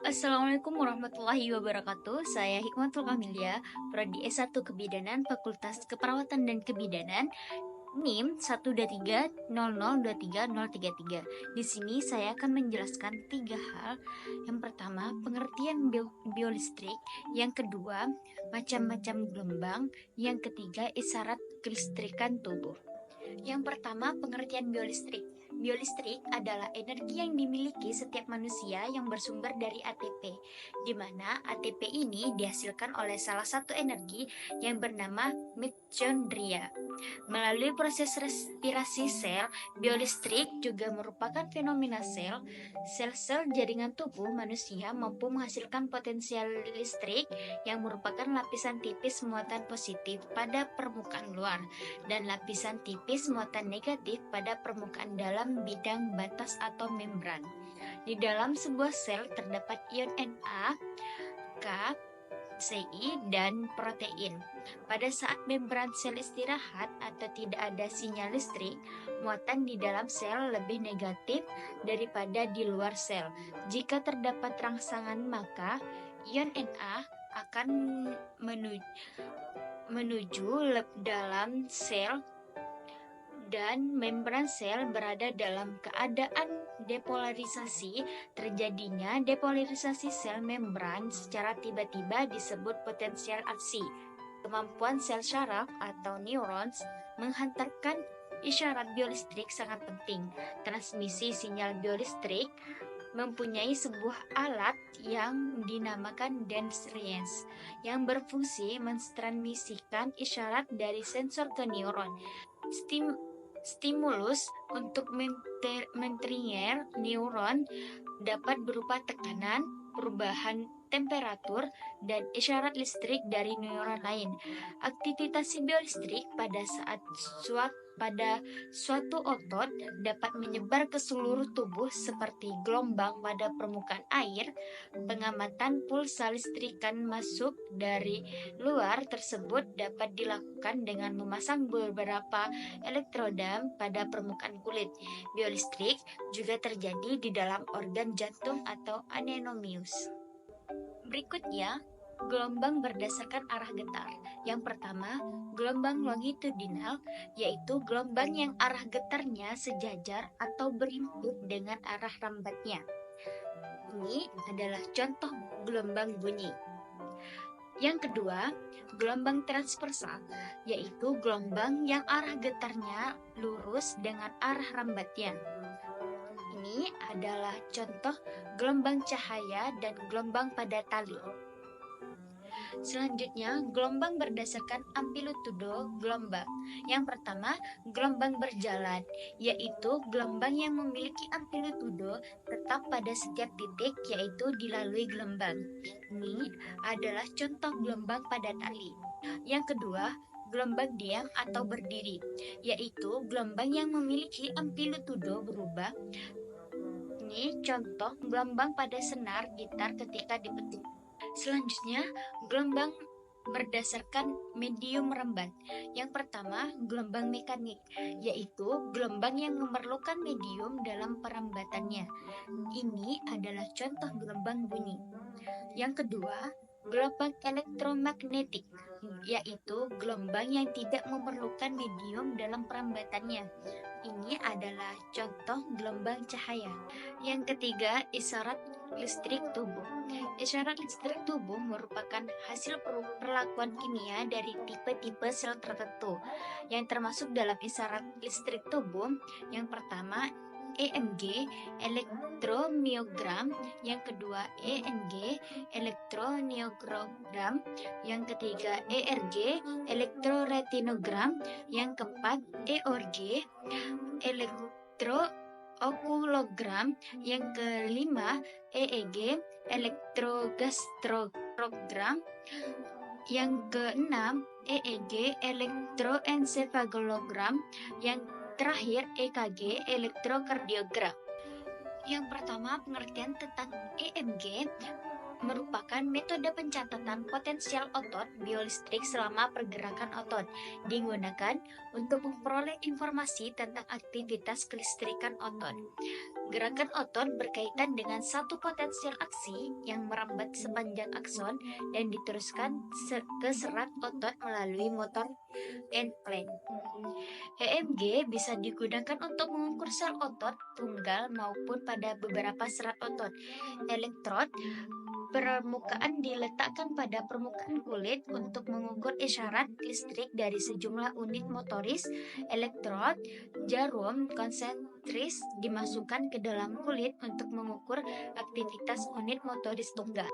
Assalamualaikum warahmatullahi wabarakatuh. Saya Hikmatul Kamilia, Prodi S1 Kebidanan, Fakultas Keperawatan dan Kebidanan, NIM 12300230033. Di sini saya akan menjelaskan tiga hal. Yang pertama, pengertian biolistrik. Yang kedua, macam-macam gelombang. Yang ketiga, isyarat kelistrikan tubuh. Yang pertama, pengertian biolistrik. Biolistrik adalah energi yang dimiliki setiap manusia yang bersumber dari ATP, di mana ATP ini dihasilkan oleh salah satu energi yang bernama mitokondria. Melalui proses respirasi sel, biolistrik juga merupakan fenomena sel-sel jaringan tubuh manusia mampu menghasilkan potensial listrik yang merupakan lapisan tipis muatan positif pada permukaan luar dan lapisan tipis muatan negatif pada permukaan dalam bidang batas atau membran. Di dalam sebuah sel terdapat ion Na, K, Ci, dan protein. Pada saat membran sel istirahat atau tidak ada sinyal listrik, muatan di dalam sel lebih negatif daripada di luar sel. Jika terdapat rangsangan, maka ion Na akan menuju dalam sel dan membran sel berada dalam keadaan depolarisasi. Terjadinya depolarisasi sel membran secara tiba-tiba disebut potensial aksi. Kemampuan sel syaraf atau neurons menghantarkan isyarat biolistrik sangat penting. Transmisi sinyal biolistrik mempunyai sebuah alat yang dinamakan dendrites yang berfungsi mentransmisikan isyarat dari sensor ke neuron. Stimulus untuk mentrigger neuron dapat berupa tekanan, perubahan temperatur, dan isyarat listrik dari neuron lain. Aktivitas biolistrik pada suatu otot dapat menyebar ke seluruh tubuh seperti gelombang pada permukaan air. Pengamatan pulsa listrikan masuk dari luar tersebut dapat dilakukan dengan memasang beberapa elektroda pada permukaan kulit. Biolistrik juga terjadi di dalam organ jantung atau anemomeus. Berikutnya, gelombang berdasarkan arah getar. Yang pertama, gelombang longitudinal, yaitu gelombang yang arah getarnya sejajar atau berimpit dengan arah rambatnya. Ini adalah contoh gelombang bunyi. Yang kedua, gelombang transversal, yaitu gelombang yang arah getarnya lurus dengan arah rambatnya. Ini adalah contoh gelombang cahaya dan gelombang pada tali. Selanjutnya, gelombang berdasarkan amplitudo gelombang. Yang pertama, gelombang berjalan, yaitu gelombang yang memiliki amplitudo tetap pada setiap titik, yaitu dilalui gelombang. Ini adalah contoh gelombang pada tali. Yang kedua, gelombang diam atau berdiri, yaitu gelombang yang memiliki amplitudo berubah. Ini contoh gelombang pada senar gitar ketika dipetik. Selanjutnya, gelombang berdasarkan medium rembat. Yang pertama, gelombang mekanik, yaitu gelombang yang memerlukan medium dalam perambatannya. Ini adalah contoh gelombang bunyi. Yang kedua, gelombang elektromagnetik, yaitu gelombang yang tidak memerlukan medium dalam perambatannya. Ini adalah contoh gelombang cahaya. Yang ketiga, isyarat listrik tubuh. Isyarat listrik tubuh merupakan hasil perlakuan kimia dari tipe-tipe sel tertentu yang termasuk dalam isyarat listrik tubuh. Yang pertama, EMG, elektromiogram. Yang kedua, ENG, elektroneurogram. Yang ketiga, ERG, elektroretinogram. Yang keempat, EORG, elektrookulogram. Yang kelima, EEG, elektrogastrogram. Yang keenam, EEG, elektroensefalogram. Yang terakhir, EKG, elektrokardiogram. Yang pertama, pengertian tentang EMG merupakan metode pencatatan potensial otot biolistrik selama pergerakan otot, digunakan untuk memperoleh informasi tentang aktivitas kelistrikan otot. Gerakan otot berkaitan dengan satu potensial aksi yang merambat sepanjang akson dan diteruskan ke serat otot melalui motor end-plane. EMG bisa digunakan untuk mengukur sel otot tunggal maupun pada beberapa serat otot. Elektrod permukaan diletakkan pada permukaan kulit untuk mengukur isyarat listrik dari sejumlah unit motoris. Elektrod jarum konsentris dimasukkan ke dalam kulit untuk mengukur aktivitas unit motoris tunggal.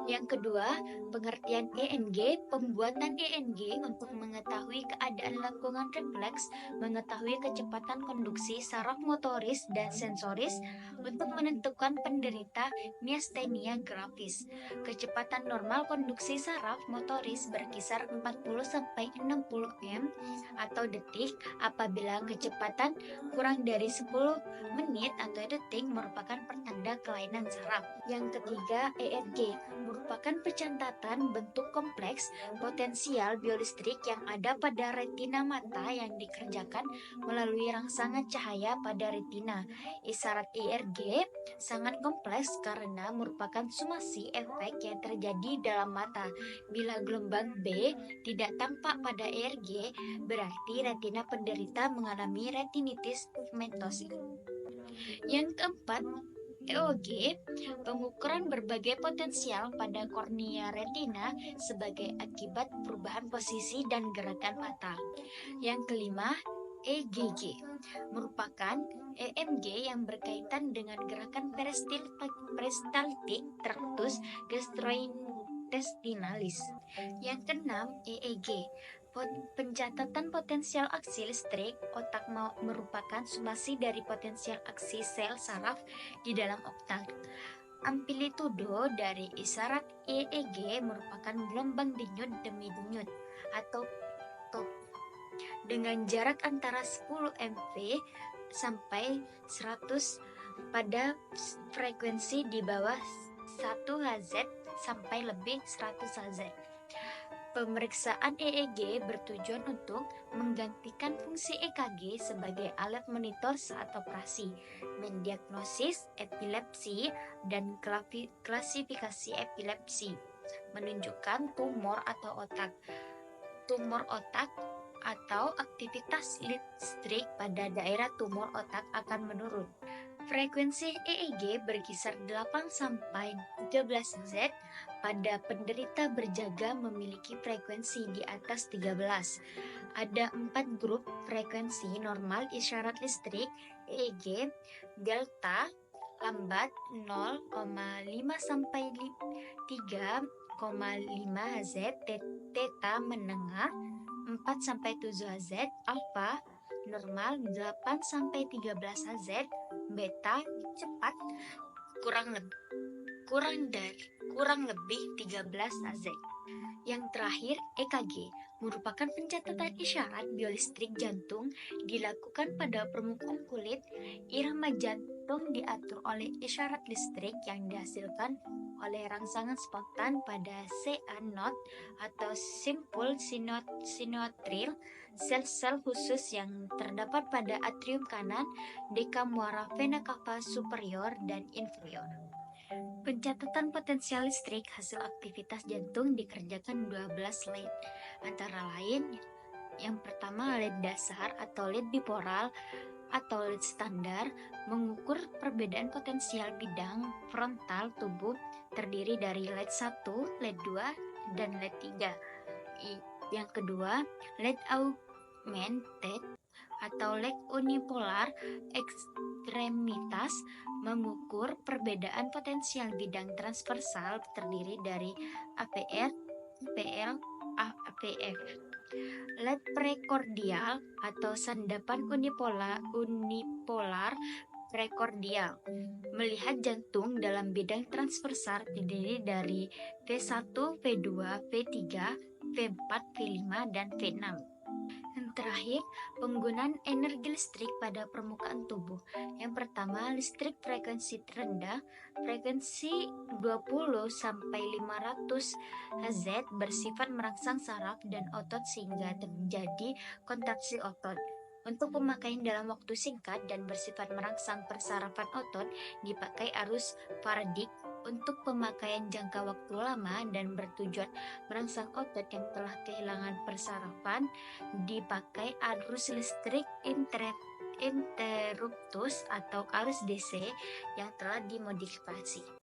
Yang kedua, pengertian ENG, pembuatan ENG untuk mengetahui keadaan lengkungan refleks, mengetahui kecepatan konduksi saraf motoris dan sensoris untuk menentukan penderita miastenia gravis. Kecepatan normal konduksi saraf motoris berkisar 40-60 m atau detik. Apabila kecepatan kurang dari 10 menit atau detik merupakan pertanda kelainan saraf. Yang ketiga, ERG merupakan pencatatan bentuk kompleks potensial biolistrik yang ada pada retina mata yang dikerjakan melalui rangsangan cahaya pada retina. Isyarat ERG sangat kompleks karena merupakan sumasi efek yang terjadi dalam mata. Bila gelombang B tidak tampak pada ERG, berarti retina penderita mengalami retinitis pigmentosa. Yang keempat, EOG, pengukuran berbagai potensial pada kornea retina sebagai akibat perubahan posisi dan gerakan mata. Yang kelima, EGG, merupakan EMG yang berkaitan dengan gerakan peristaltik traktus gastrointestinalis. Yang keenam, EEG, pencatatan potensial aksi listrik otak merupakan sumasi dari potensial aksi sel saraf di dalam otak. Amplitudo dari isyarat EEG merupakan gelombang denyut demi denyut atau top dengan jarak antara 10 mV sampai 100 pada frekuensi di bawah 1 Hz sampai lebih 100 Hz. Pemeriksaan EEG bertujuan untuk menggantikan fungsi EKG sebagai alat monitor saat operasi, mendiagnosis epilepsi dan klasifikasi epilepsi, menunjukkan tumor atau otak. Tumor otak atau aktivitas listrik pada daerah tumor otak akan menurun. Frekuensi EEG berkisar 8-13 Hz pada penderita berjaga memiliki frekuensi di atas 13. Ada 4 grup frekuensi normal isyarat listrik EEG: delta lambat 0,5-3,5 Hz, theta menengah 4-7 Hz, alpha normal 8-13 Hz, beta cepat kurang lebih 13 Hz. Yang terakhir, EKG merupakan pencatatan isyarat biolistrik jantung dilakukan pada permukaan kulit. Irama jantung diatur oleh isyarat listrik yang dihasilkan oleh rangsangan spontan pada CA node atau simpul sinoatrial, sel-sel khusus yang terdapat pada atrium kanan, deka muara vena cava superior dan inferior. Pencatatan potensial listrik hasil aktivitas jantung dikerjakan 12 LED, antara lain yang pertama LED dasar atau LED bipolar atau LED standar, mengukur perbedaan potensial bidang frontal tubuh terdiri dari LED 1, LED 2, dan LED 3. Yang kedua, LED augmented atau LED unipolar ekstremitas, mengukur perbedaan potensial bidang transversal terdiri dari APR, PL, APF. LED prekordial atau sandapan unipolar prekordial, melihat jantung dalam bidang transversal terdiri dari V1, V2, V3, V4, V5, dan V6. Yang terakhir, penggunaan energi listrik pada permukaan tubuh. Yang pertama, listrik frekuensi terendah, frekuensi 20-500 Hz bersifat merangsang saraf dan otot sehingga terjadi kontraksi otot. Untuk pemakaian dalam waktu singkat dan bersifat merangsang persarafan otot, dipakai arus Faradik. Untuk pemakaian jangka waktu lama dan bertujuan merangsang otot yang telah kehilangan persarafan, dipakai arus listrik interruptus atau arus DC yang telah dimodifikasi.